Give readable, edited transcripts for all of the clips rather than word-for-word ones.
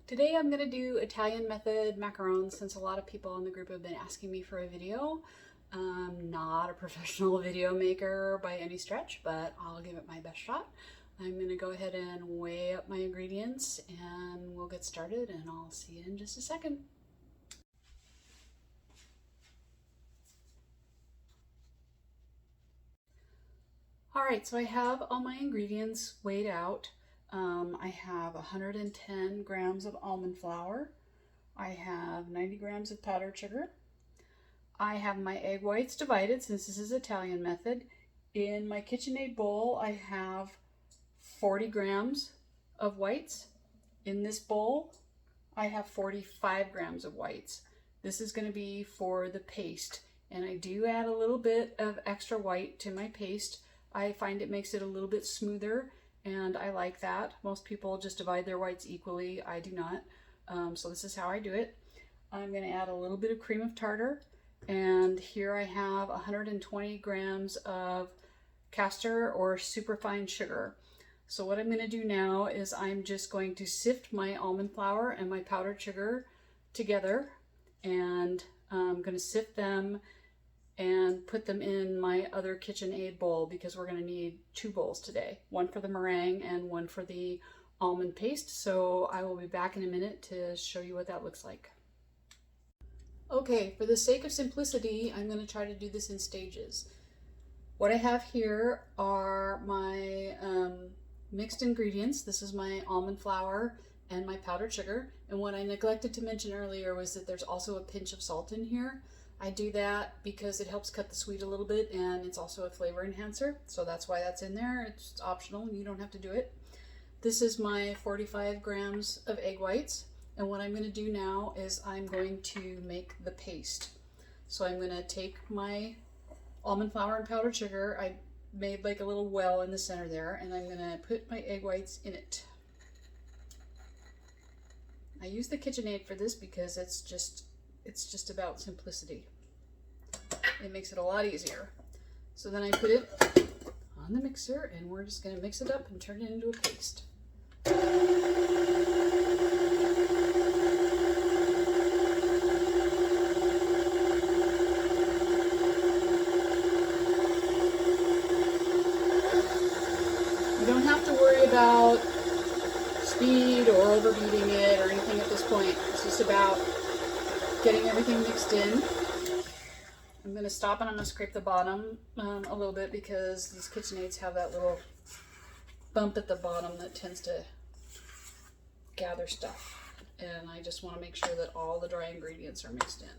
Today I'm going to do Italian method macarons since a lot of people in the group have been asking me for a video. I'm not a professional video maker by any stretch, but I'll give it my best shot. I'm going to go ahead and weigh up my ingredients and we'll get started, and I'll see you in just a second. Alright, so I have all my ingredients weighed out. I have 110 grams of almond flour. I have 90 grams of powdered sugar. I have my egg whites divided since this is Italian method. In my KitchenAid bowl, I have 40 grams of whites. In this bowl, I have 45 grams of whites. This is going to be for the paste, and I do add a little bit of extra white to my paste. I find it makes it a little bit smoother, and I like that. Most people just divide their whites equally. I do not. So this is how I do it. I'm going to add a little bit of cream of tartar, and here I have 120 grams of castor or superfine sugar. So what I'm going to do now is I'm just going to sift my almond flour and my powdered sugar together, and I'm going to sift them and put them in my other KitchenAid bowl because we're going to need two bowls today, one for the meringue and one for the almond paste. So I will be back in a minute to show you what that looks like. Okay, for the sake of simplicity, I'm going to try to do this in stages. What I have here are my mixed ingredients. This is my almond flour and my powdered sugar. And what I neglected to mention earlier was that there's also a pinch of salt in here. I do that because it helps cut the sweet a little bit, and it's also a flavor enhancer. So that's why that's in there. It's optional. You don't have to do it. This is my 45 grams of egg whites. And what I'm going to do now is I'm going to make the paste. So I'm going to take my almond flour and powdered sugar. I made like a little well in the center there, and I'm going to put my egg whites in it. I use the KitchenAid for this because it's just about simplicity. It makes it a lot easier. So then I put it on the mixer, and we're just going to mix it up and turn it into a paste. You don't have to worry about speed or overbeating it or anything at this point. It's just about getting everything mixed in. I'm going to stop and I'm going to scrape the bottom a little bit because these KitchenAids have that little bump at the bottom that tends to gather stuff. And I just want to make sure that all the dry ingredients are mixed in.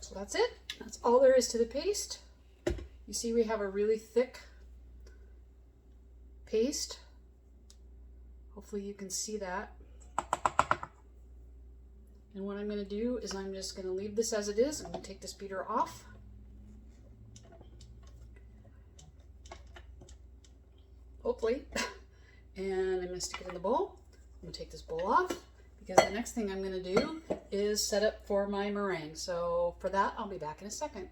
So that's it. That's all there is to the paste. You see we have a really thick paste. Hopefully you can see that. And what I'm going to do is I'm just going to leave this as it is. I'm going to take this beater off. Hopefully. And I'm going to stick it in the bowl. I'm going to take this bowl off, because the next thing I'm going to do is set up for my meringue. So for that, I'll be back in a second.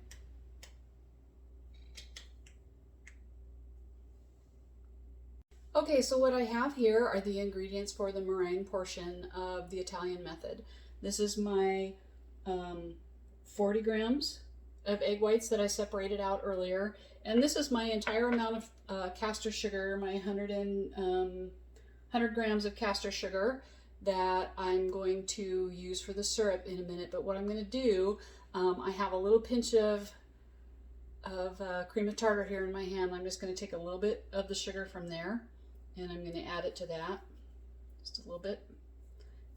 Okay, so what I have here are the ingredients for the meringue portion of the Italian method. This is my 40 grams of egg whites that I separated out earlier. And this is my entire amount of castor sugar, my 100 grams of castor sugar that I'm going to use for the syrup in a minute. But what I'm going to do, I have a little pinch of cream of tartar here in my hand. I'm just going to take a little bit of the sugar from there, and I'm going to add it to that, just a little bit.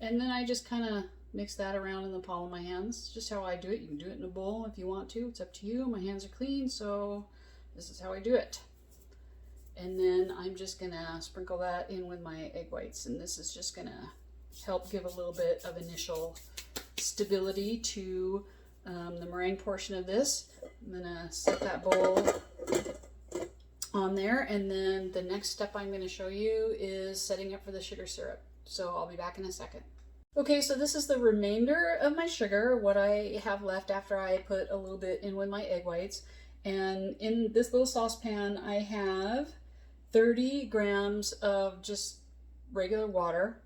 And then I just kind of mix that around in the palm of my hands, just how I do it. You can do it in a bowl if you want to. It's up to you. My hands are clean, so this is how I do it. And then I'm just going to sprinkle that in with my egg whites, and this is just going to help give a little bit of initial stability to the meringue portion of this. I'm going to set that bowl on there, and then the next step I'm going to show you is setting up for the sugar syrup. So I'll be back in a second. Okay, so this is the remainder of my sugar, what I have left after I put a little bit in with my egg whites. And in this little saucepan, I have 30 grams of just regular water,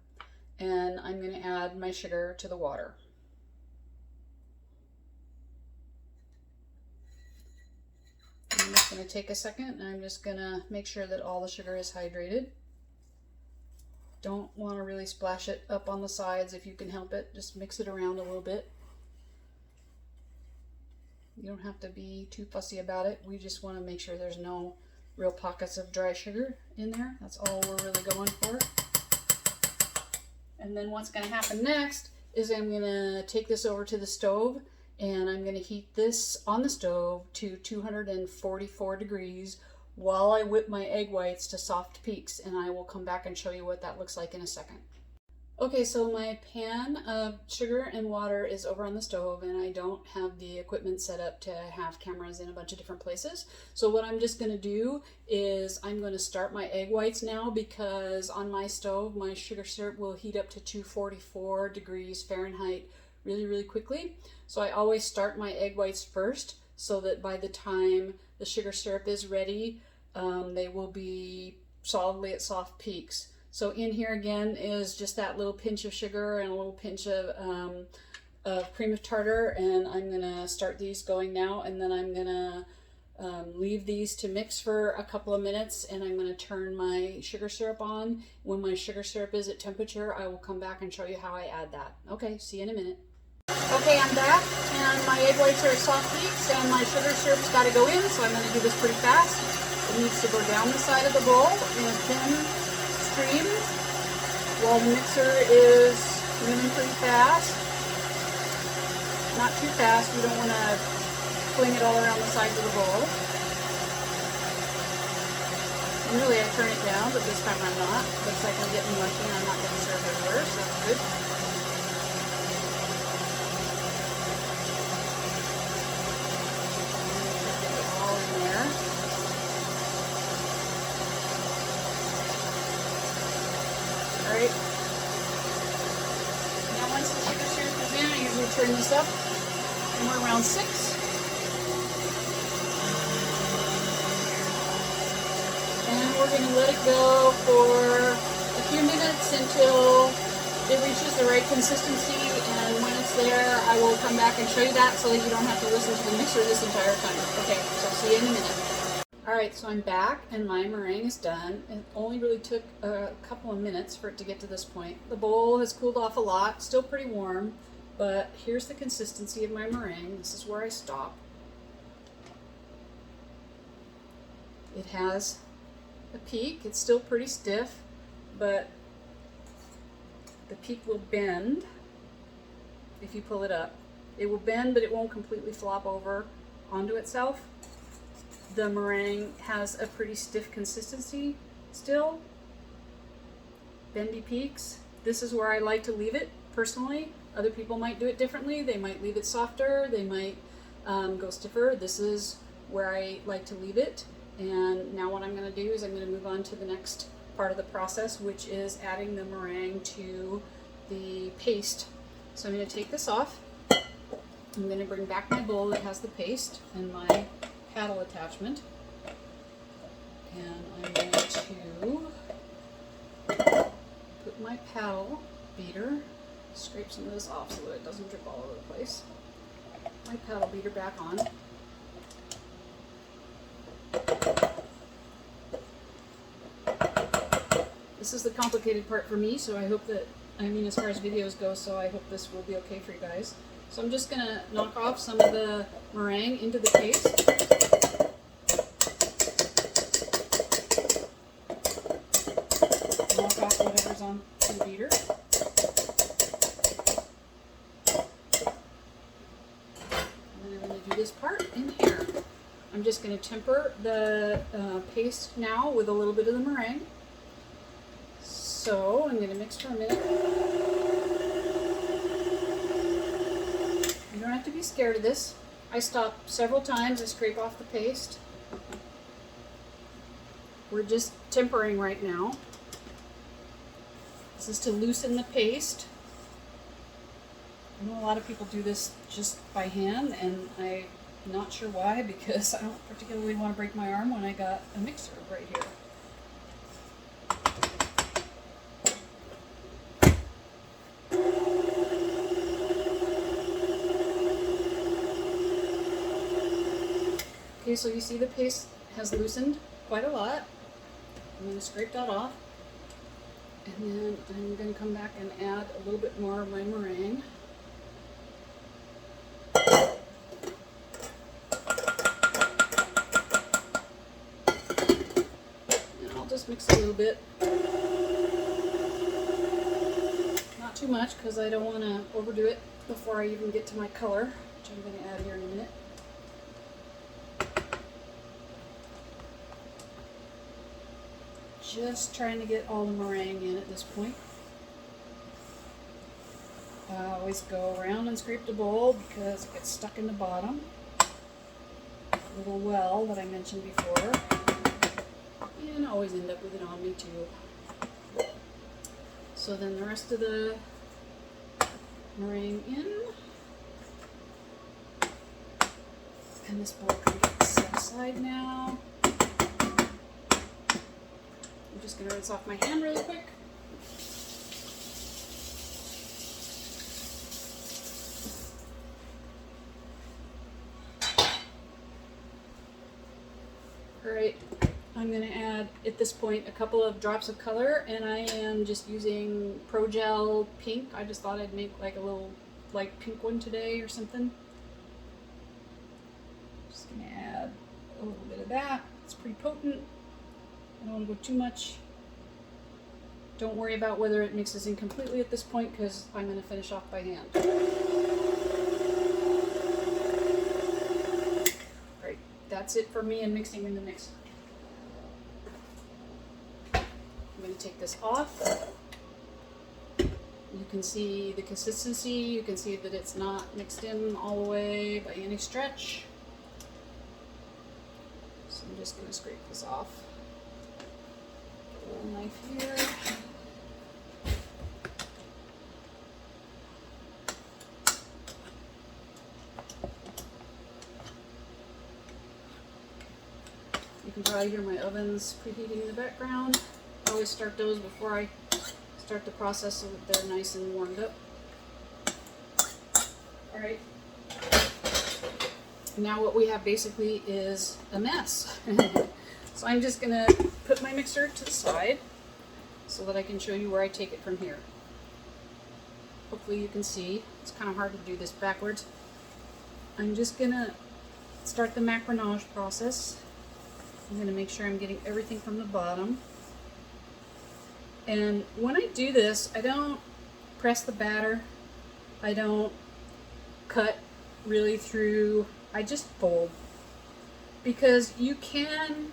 and I'm going to add my sugar to the water. I'm just going to take a second and I'm just going to make sure that all the sugar is hydrated. Don't want to really splash it up on the sides if you can help it. Just mix it around a little bit. You don't have to be too fussy about it. We just want to make sure there's no real pockets of dry sugar in there. That's all we're really going for. And then what's going to happen next is I'm going to take this over to the stove, and I'm going to heat this on the stove to 244 degrees while I whip my egg whites to soft peaks, and I will come back and show you what that looks like in a second. Okay, so my pan of sugar and water is over on the stove, and I don't have the equipment set up to have cameras in a bunch of different places. So what I'm just going to do is I'm going to start my egg whites now, because on my stove my sugar syrup will heat up to 244 degrees Fahrenheit really quickly. So I always start my egg whites first, so that by the time the sugar syrup is ready, they will be solidly at soft peaks. So in here again is just that little pinch of sugar and a little pinch of cream of tartar, and I'm gonna start these going now, and then I'm gonna leave these to mix for a couple of minutes, and I'm gonna turn my sugar syrup on. When my sugar syrup is at temperature, I will come back and show you how I add that. Okay, see you in a minute. Okay, I'm back, and my egg whites are at soft peaks, and my sugar syrup's got to go in, so I'm going to do this pretty fast. It needs to go down the side of the bowl in a thin stream while the mixer is moving pretty fast. Not too fast, we don't want to fling it all around the sides of the bowl. Usually I turn it down, but this time I'm not. Looks like I'm getting lucky and I'm not getting served everywhere, so that's good. Alright. Now once the sugar syrup is in, I usually turn this up somewhere around 6. And we're going to let it go for a few minutes until it reaches the right consistency, and when it's there I will come back and show you that, so that you don't have to listen to the mixer this entire time. Okay, so I'll see you in a minute. Alright, so I'm back and my meringue is done. It only really took a couple of minutes for it to get to this point. The bowl has cooled off a lot, still pretty warm, but here's the consistency of my meringue. This is where I stop. It has a peak. It's still pretty stiff, but the peak will bend if you pull it up. It will bend, but it won't completely flop over onto itself. The meringue has a pretty stiff consistency still. Bendy peaks. This is where I like to leave it personally. Other people might do it differently. They might leave it softer. They might go stiffer. This is where I like to leave it. And now what I'm going to do is I'm going to move on to the next part of the process, which is adding the meringue to the paste. So I'm going to take this off. I'm going to bring back my bowl that has the paste and my paddle attachment, and I'm going to put my paddle beater, scrape some of this off so that it doesn't drip all over the place, my paddle beater back on. This is the complicated part for me, so I hope that, as far as videos go, so I hope this will be okay for you guys. So I'm just going to knock off some of the meringue into the paste. Knock off whatever's on the beater. And then I'm going to do this part in here. I'm just going to temper the paste now with a little bit of the meringue. So I'm going to mix for a minute. You don't have to be scared of this. I stop several times, I scrape off the paste. We're just tempering right now. This is to loosen the paste. I know a lot of people do this just by hand, and I'm not sure why, because I don't particularly want to break my arm when I got a mixer right here. Okay, so you see the paste has loosened quite a lot. I'm going to scrape that off. And then I'm going to come back and add a little bit more of my meringue. And I'll just mix a little bit. Not too much, because I don't want to overdo it before I even get to my color, which I'm going to add here in a minute. Just trying to get all the meringue in at this point. I always go around and scrape the bowl because it gets stuck in the bottom. Little well that I mentioned before. And I always end up with it on me too. So then the rest of the meringue in. And this bowl can get set aside now. I'm just going to rinse off my hand really quick. Alright, I'm going to add at this point a couple of drops of color, and I am just using Pro Gel Pink. I just thought I'd make like a little light pink one today or something. Just going to add a little bit of that. It's pretty potent. I don't want to go too much. Don't worry about whether it mixes in completely at this point, because I'm going to finish off by hand. Alright, that's it for me and mixing in the mix. I'm going to take this off. You can see the consistency. You can see that it's not mixed in all the way by any stretch. So I'm just going to scrape this off. Knife here. You can probably hear my ovens preheating in the background. I always start those before I start the process so that they're nice and warmed up. Alright. Now what we have basically is a mess. So I'm just going to put my mixer to the side so that I can show you where I take it from here. Hopefully you can see. It's kind of hard to do this backwards. I'm just going to start the macaronage process. I'm going to make sure I'm getting everything from the bottom. And when I do this, I don't press the batter. I don't cut really through. I just fold. Because you can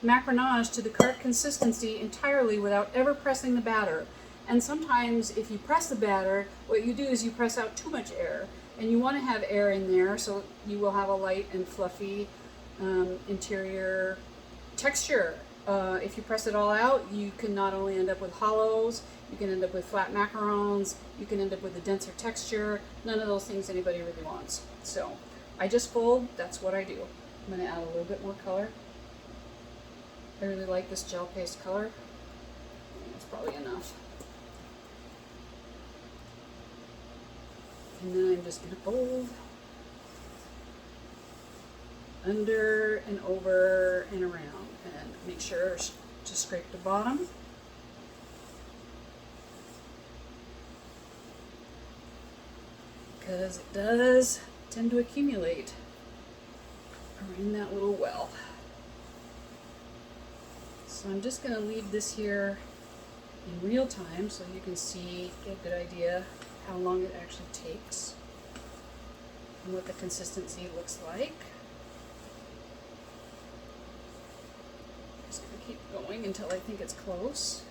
macaronage to the correct consistency entirely without ever pressing the batter. And sometimes if you press the batter, what you do is you press out too much air. And you want to have air in there so you will have a light and fluffy interior texture. If you press it all out, you can not only end up with hollows, you can end up with flat macarons, you can end up with a denser texture. None of those things anybody really wants. So I just fold, that's what I do. I'm going to add a little bit more color. I really like this gel paste color. That's probably enough. And then I'm just going to fold under and over and around, and make sure to scrape the bottom. Because it does tend to accumulate around that little well. So I'm just going to leave this here in real time so you can see, get a good idea how long it actually takes and what the consistency looks like. Just going to keep going until I think it's close.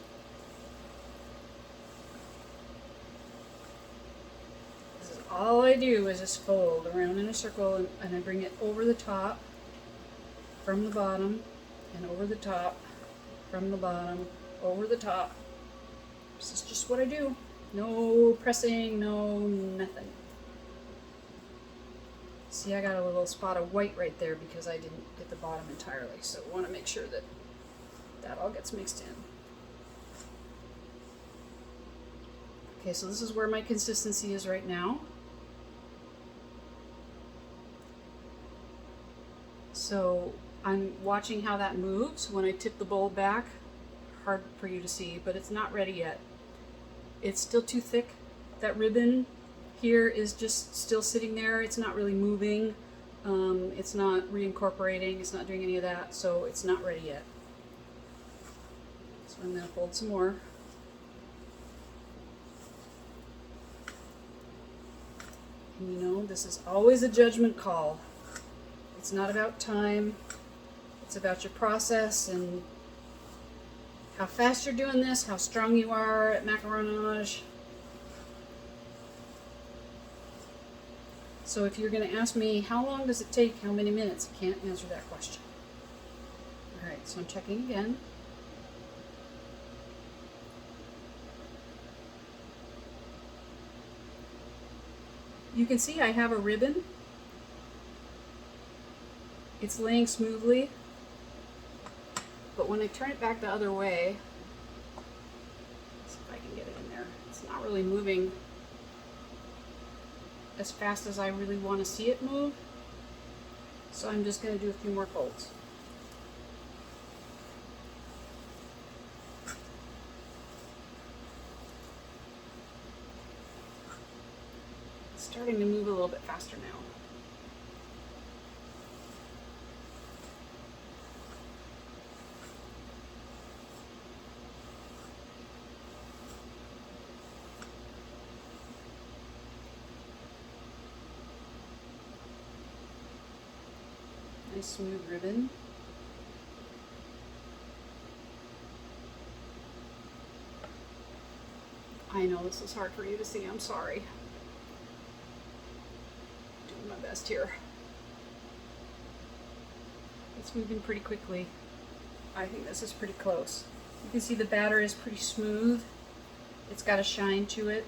This is all I do is just fold around in a circle, and I bring it over the top from the bottom and over the top from the bottom over the top. This is just what I do. No pressing, no nothing. See, I got a little spot of white right there because I didn't get the bottom entirely, so I want to make sure that that all gets mixed in. Okay, so this is where my consistency is right now. So I'm watching how that moves when I tip the bowl back. Hard for you to see, but it's not ready yet. It's still too thick. That ribbon here is just still sitting there. It's not really moving. It's not reincorporating. It's not doing any of that, so it's not ready yet. So I'm going to fold some more. And you know, this is always a judgment call. It's not about time. It's about your process and how fast you're doing this, how strong you are at macaronage. So if you're going to ask me, how long does it take, how many minutes, I can't answer that question. All right, so I'm checking again. You can see I have a ribbon. It's laying smoothly, but when I turn it back the other way, let's see if I can get it in there, it's not really moving as fast as I really want to see it move. So I'm just going to do a few more folds. It's starting to move a little bit faster now. Nice smooth ribbon. I know this is hard for you to see, I'm sorry. Doing my best here. It's moving pretty quickly. I think this is pretty close. You can see the batter is pretty smooth. It's got a shine to it.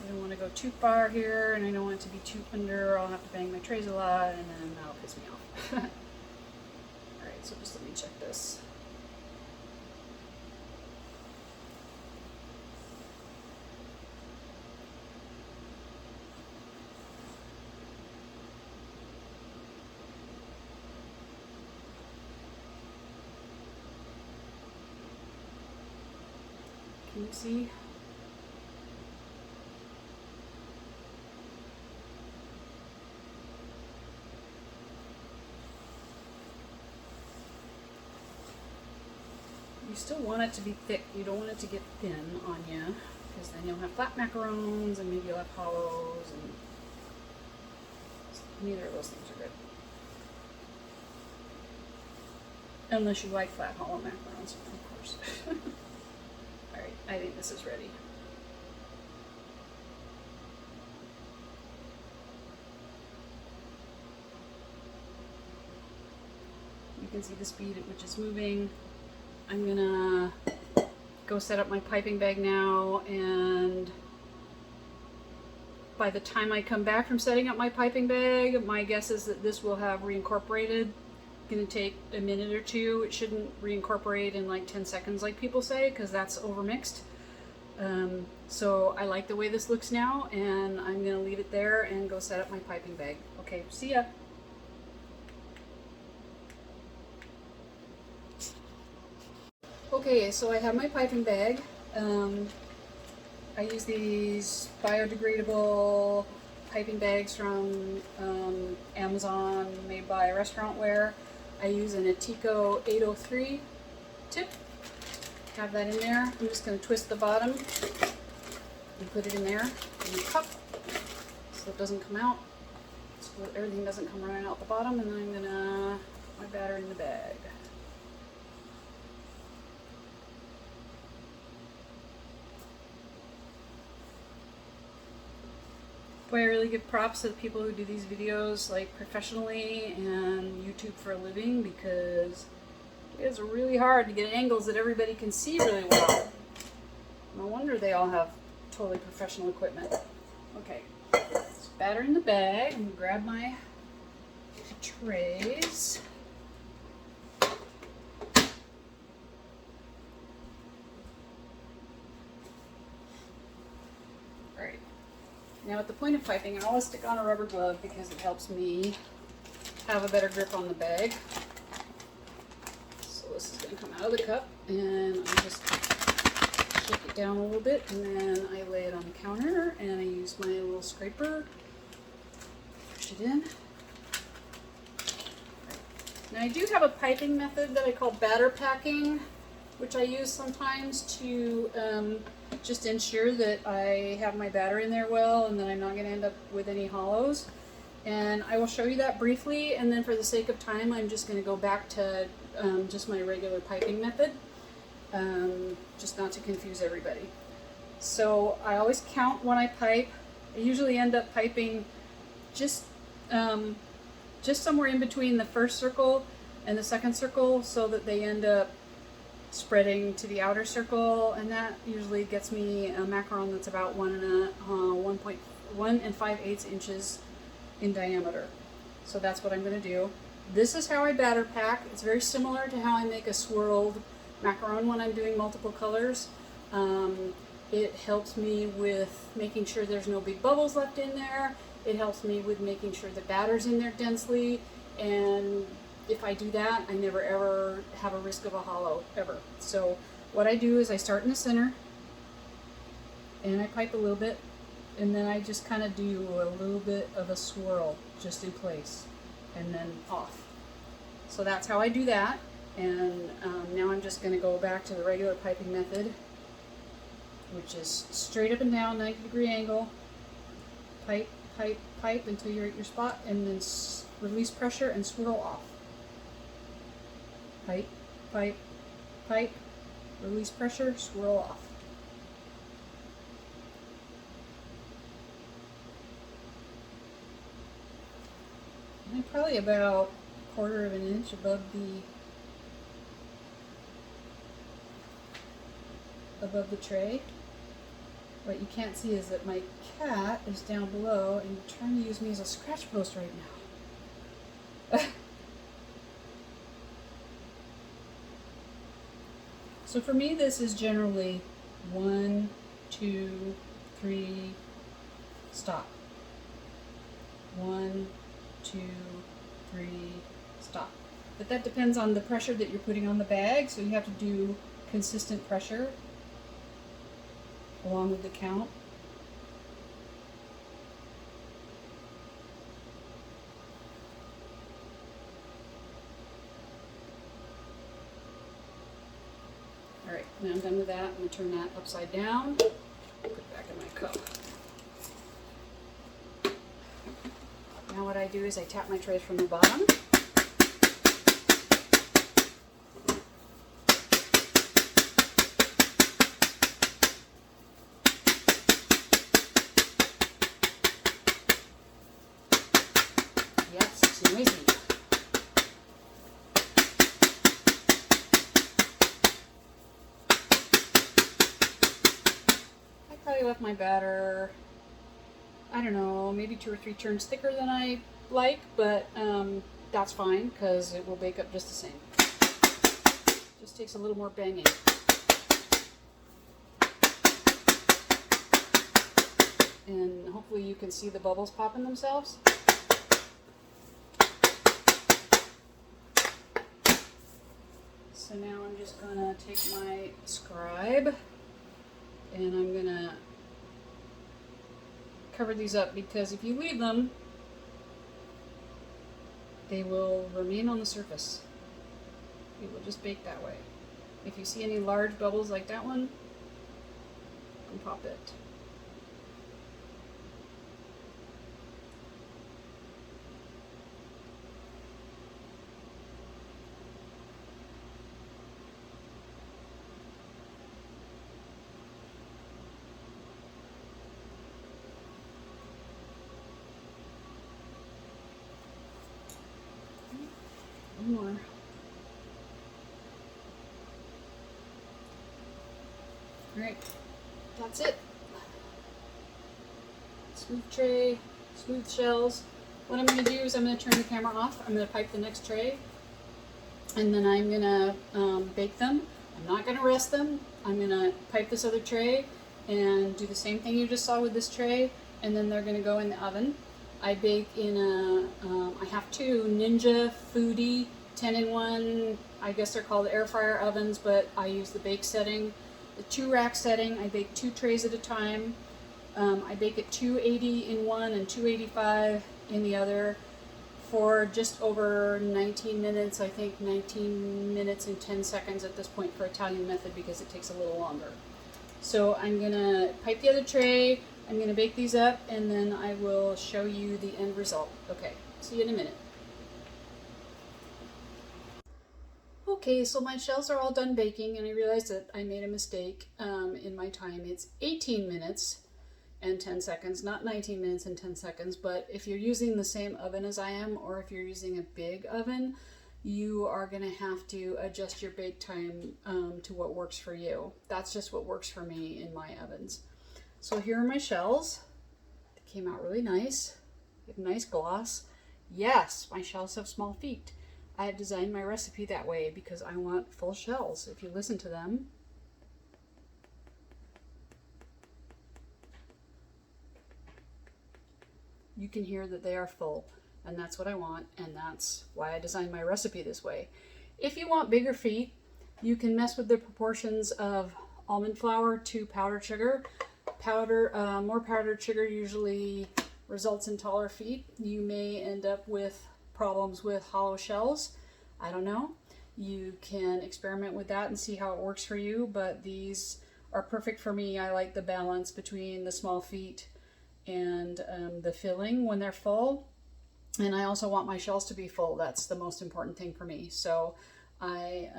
I don't want to go too far here, and I don't want it to be too under. I'll have to bang my trays a lot, and then that'll piss me off. Alright, so just let me check this. Can you see? You still want it to be thick. You don't want it to get thin on you, because then you'll have flat macarons and maybe you'll have hollows, and neither of those things are good. Unless you like flat hollow macarons, of course. Alright, I think this is ready. You can see the speed at which it's moving. I'm gonna go set up my piping bag now, and by the time I come back from setting up my piping bag, my guess is that this will have reincorporated. It's gonna take a minute or two. It shouldn't reincorporate in like 10 seconds like people say, because that's overmixed. So I like the way this looks now, and I'm gonna leave it there and go set up my piping bag. Okay, see ya. Okay, so I have my piping bag. I use these biodegradable piping bags from Amazon, made by Restaurantware. I use an Atico 803 tip. Have that in there. I'm just going to twist the bottom and put it in there in the cup so it doesn't come out, so that everything doesn't come running out the bottom, and then I'm going to put my batter in the bag. Boy, I really give props to the people who do these videos like professionally and YouTube for a living, because it's really hard to get angles that everybody can see really well. No wonder they all have totally professional equipment. Okay, so Batter in the bag. I'm gonna grab my trays. Alright. Now at the point of piping, I always stick on a rubber glove because it helps me have a better grip on the bag. So this is going to come out of the cup, and I just shake it down a little bit, and then I lay it on the counter, and I use my little scraper, push it in. Now I do have a piping method that I call batter packing, which I use sometimes to just ensure that I have my batter in there well and that I'm not going to end up with any hollows. And I will show you that briefly, and then for the sake of time I'm just going to go back to just my regular piping method, just not to confuse everybody. So I always count when I pipe. I usually end up piping just somewhere in between the first circle and the second circle, so that they end up spreading to the outer circle, and that usually gets me a macaron that's about 1 5/8 inches in diameter. So that's what I'm going to do. This is how I batter pack. It's very similar to how I make a swirled macaron when I'm doing multiple colors. It helps me with making sure there's no big bubbles left in there. It helps me with making sure the batter's in there densely, and if I do that, I never ever have a risk of a hollow, ever. So what I do is I start in the center, and I pipe a little bit, and then I just kind of do a little bit of a swirl just in place, and then off. So that's how I do that, and now I'm just going to go back to the regular piping method, which is straight up and down, 90-degree angle, pipe, pipe, pipe until you're at your spot, and then release pressure and swirl off. Pipe, pipe, pipe, release pressure, swirl off. And I'm probably about 1/4 of an inch above the tray. What you can't see is that my cat is down below and trying to use me as a scratch post right now. So for me, this is generally 1, 2, 3, stop. 1, 2, 3, stop. But that depends on the pressure that you're putting on the bag, so you have to do consistent pressure along with the count. Alright, now I'm done with that. I'm going to turn that upside down, put it back in my cup. Now what I do is I tap my trays from the bottom. Yes, it's noisy. I probably left my batter, I don't know, maybe 2 or 3 turns thicker than I like, but that's fine because it will bake up just the same. Just takes a little more banging. And hopefully you can see the bubbles popping themselves. So now I'm just going to take my scribe and I'm going to cover these up, because if you leave them, they will remain on the surface. It will just bake that way. If you see any large bubbles like that one, you can pop it. One more. Alright, that's it. Smooth tray, smooth shells. What I'm going to do is I'm going to turn the camera off. I'm going to pipe the next tray, and then I'm going to bake them. I'm not going to rest them. I'm going to pipe this other tray and do the same thing you just saw with this tray, and then they're going to go in the oven. I bake in I have two Ninja Foodi 10-in-1, I guess they're called air fryer ovens, but I use the bake setting, the 2-rack setting. I bake 2 trays at a time. I bake at 280 in one and 285 in the other for just over 19 minutes. I think 19 minutes and 10 seconds at this point for Italian method, because it takes a little longer. So I'm gonna pipe the other tray, I'm gonna bake these up, and then I will show you the end result. Okay, see you in a minute. Okay, so my shells are all done baking, and I realized that I made a mistake in my time. It's 18 minutes and 10 seconds, not 19 minutes and 10 seconds, but if you're using the same oven as I am, or if you're using a big oven, you are going to have to adjust your bake time to what works for you. That's just what works for me in my ovens. So here are my shells. They came out really nice. They have a nice gloss. Yes, my shells have small feet. I have designed my recipe that way because I want full shells. If you listen to them, you can hear that they are full, and that's what I want, and that's why I designed my recipe this way. If you want bigger feet, you can mess with the proportions of almond flour to powdered sugar. More powdered sugar usually results in taller feet. You may end up with problems with hollow shells. I don't know. You can experiment with that and see how it works for you, but these are perfect for me. I like the balance between the small feet and the filling when they're full, and I also want my shells to be full. That's the most important thing for me. So I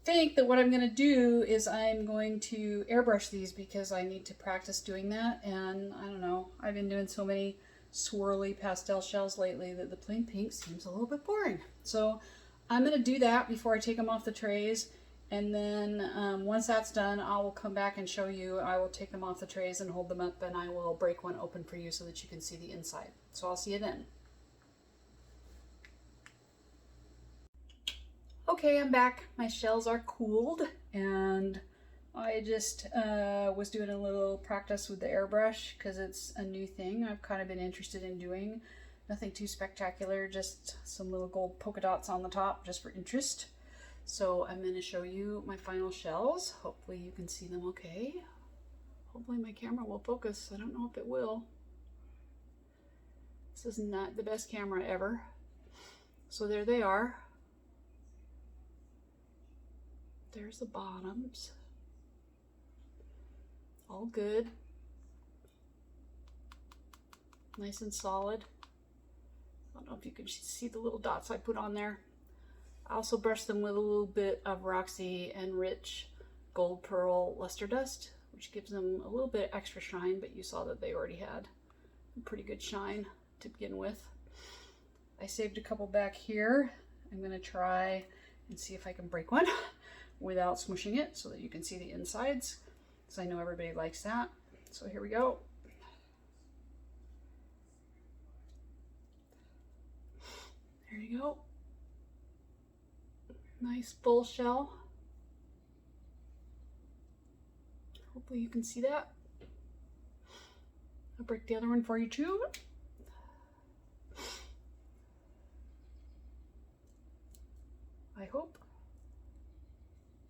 think that what I'm going to do is I'm going to airbrush these because I need to practice doing that, and I don't know, I've been doing so many swirly pastel shells lately that the plain pink seems a little bit boring. So I'm going to do that before I take them off the trays, and then once that's done, I will come back and show you. I will take them off the trays and hold them up, and I will break one open for you so that you can see the inside. So I'll see you then. Okay, I'm back. My shells are cooled, and I just was doing a little practice with the airbrush because it's a new thing I've kind of been interested in doing. Nothing too spectacular, just some little gold polka dots on the top just for interest. So I'm going to show you my final shells. Hopefully you can see them okay. Hopefully my camera will focus. I don't know if it will. This is not the best camera ever. So there they are. There's the bottoms. All good. Nice and solid. I don't know if you can see the little dots I put on there. I also brushed them with a little bit of Roxy and Rich Gold Pearl Luster Dust, which gives them a little bit extra shine, but you saw that they already had a pretty good shine to begin with. I saved a couple back here. I'm going to try and see if I can break one without smushing it so that you can see the insides, because I know everybody likes that. So here we go. There you go. Nice full shell. Hopefully you can see that. I'll break the other one for you too. I hope.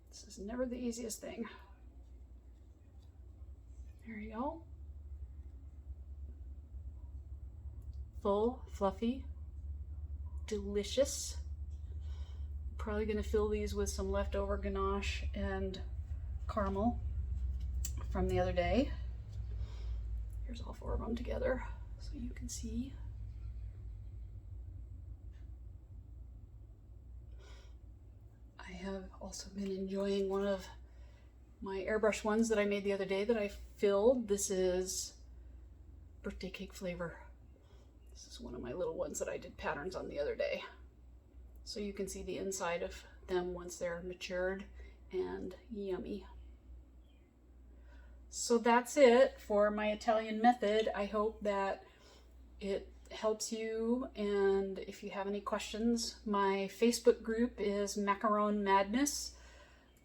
This is never the easiest thing. There you go. Full, fluffy, delicious. Probably going to fill these with some leftover ganache and caramel from the other day. Here's all 4 of them together so you can see. I have also been enjoying one of my airbrush ones that I made the other day that I filled. This is birthday cake flavor. This is one of my little ones that I did patterns on the other day. So you can see the inside of them once they're matured and yummy. So that's it for my Italian method. I hope that it helps you, and if you have any questions, my Facebook group is Macaron Madness.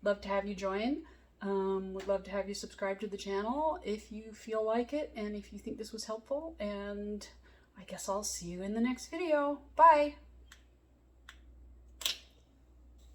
Love to have you join. Would love to have you subscribe to the channel if you feel like it and if you think this was helpful, and I guess I'll see you in the next video. Bye!